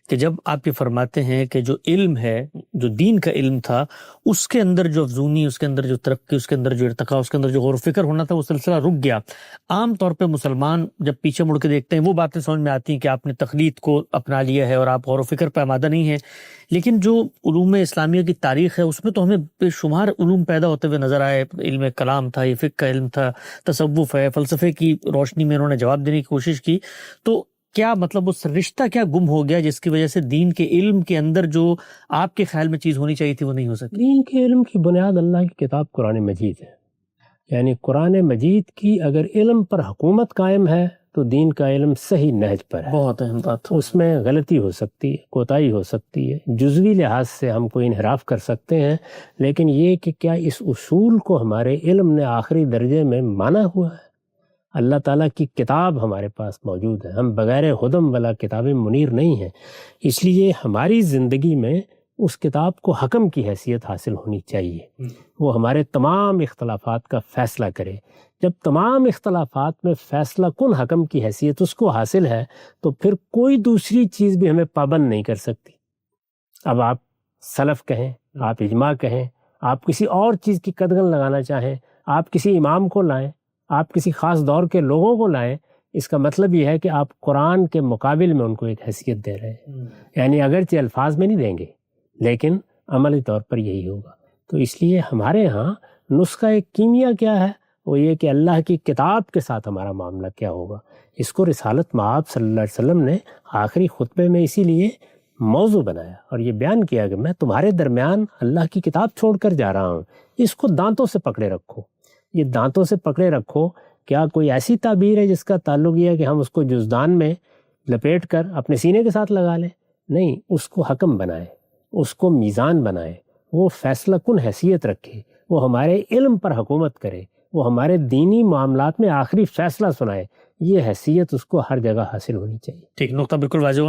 کہ جب آپ یہ فرماتے ہیں کہ جو علم ہے، جو دین کا علم تھا، اس کے اندر جو افزونی، اس کے اندر جو ترقی، اس کے اندر جو ارتقاء، اس کے اندر جو غور و فکر ہونا تھا، وہ سلسلہ رک گیا۔ عام طور پہ مسلمان جب پیچھے مڑ کے دیکھتے ہیں وہ باتیں سمجھ میں آتی ہیں کہ آپ نے تقلید کو اپنا لیا ہے اور آپ غور و فکر پہ آمادہ نہیں ہیں، لیکن جو علوم اسلامیہ کی تاریخ ہے اس میں تو ہمیں بے شمار علوم پیدا ہوتے ہوئے نظر آئے۔ علم کلام تھا، یہ فقہ کا علم تھا، تصوف ہے، فلسفے کی روشنی میں انہوں نے جواب دینے کی کوشش کی۔ تو کیا مطلب اس رشتہ کیا گم ہو گیا جس کی وجہ سے دین کے علم کے اندر جو آپ کے خیال میں چیز ہونی چاہیے تھی وہ نہیں ہو سکی؟ دین کے علم کی بنیاد اللہ کی کتاب قرآن مجید ہے، یعنی قرآن مجید کی اگر علم پر حکومت قائم ہے تو دین کا علم صحیح نہج پر ہے۔ بہت اہم بات۔ اس میں غلطی ہو سکتی ہے، کوتاہی ہو سکتی ہے، جزوی لحاظ سے ہم کوئی انحراف کر سکتے ہیں، لیکن یہ کہ کیا اس اصول کو ہمارے علم نے آخری درجے میں مانا ہوا ہے؟ اللہ تعالیٰ کی کتاب ہمارے پاس موجود ہے، ہم بغیر ہدم والا کتاب منیر نہیں ہیں، اس لیے ہماری زندگی میں اس کتاب کو حکم کی حیثیت حاصل ہونی چاہیے، وہ ہمارے تمام اختلافات کا فیصلہ کرے۔ جب تمام اختلافات میں فیصلہ کن حکم کی حیثیت اس کو حاصل ہے تو پھر کوئی دوسری چیز بھی ہمیں پابند نہیں کر سکتی۔ اب آپ سلف کہیں، آپ اجماع کہیں، آپ کسی اور چیز کی قدغن لگانا چاہیں، آپ کسی امام کو لائیں، آپ کسی خاص دور کے لوگوں کو لائیں، اس کا مطلب یہ ہے کہ آپ قرآن کے مقابل میں ان کو ایک حیثیت دے رہے ہیں، یعنی اگرچہ الفاظ میں نہیں دیں گے لیکن عملی طور پر یہی ہوگا۔ تو اس لیے ہمارے ہاں نسخہ کیمیا کیا ہے، وہ یہ کہ اللہ کی کتاب کے ساتھ ہمارا معاملہ کیا ہوگا۔ اس کو رسالت مآب صلی اللہ علیہ وسلم نے آخری خطبے میں اسی لیے موضوع بنایا اور یہ بیان کیا کہ میں تمہارے درمیان اللہ کی کتاب چھوڑ کر جا رہا ہوں، اس کو دانتوں سے پکڑے رکھو۔ یہ دانتوں سے پکڑے رکھو کیا کوئی ایسی تعبیر ہے جس کا تعلق یہ ہے کہ ہم اس کو جزدان میں لپیٹ کر اپنے سینے کے ساتھ لگا لیں؟ نہیں، اس کو حکم بنائے، اس کو میزان بنائے، وہ فیصلہ کن حیثیت رکھے، وہ ہمارے علم پر حکومت کرے، وہ ہمارے دینی معاملات میں آخری فیصلہ سنائے۔ یہ حیثیت اس کو ہر جگہ حاصل ہونی چاہیے۔ ٹھیک، نقطہ بالکل واضح ہوا۔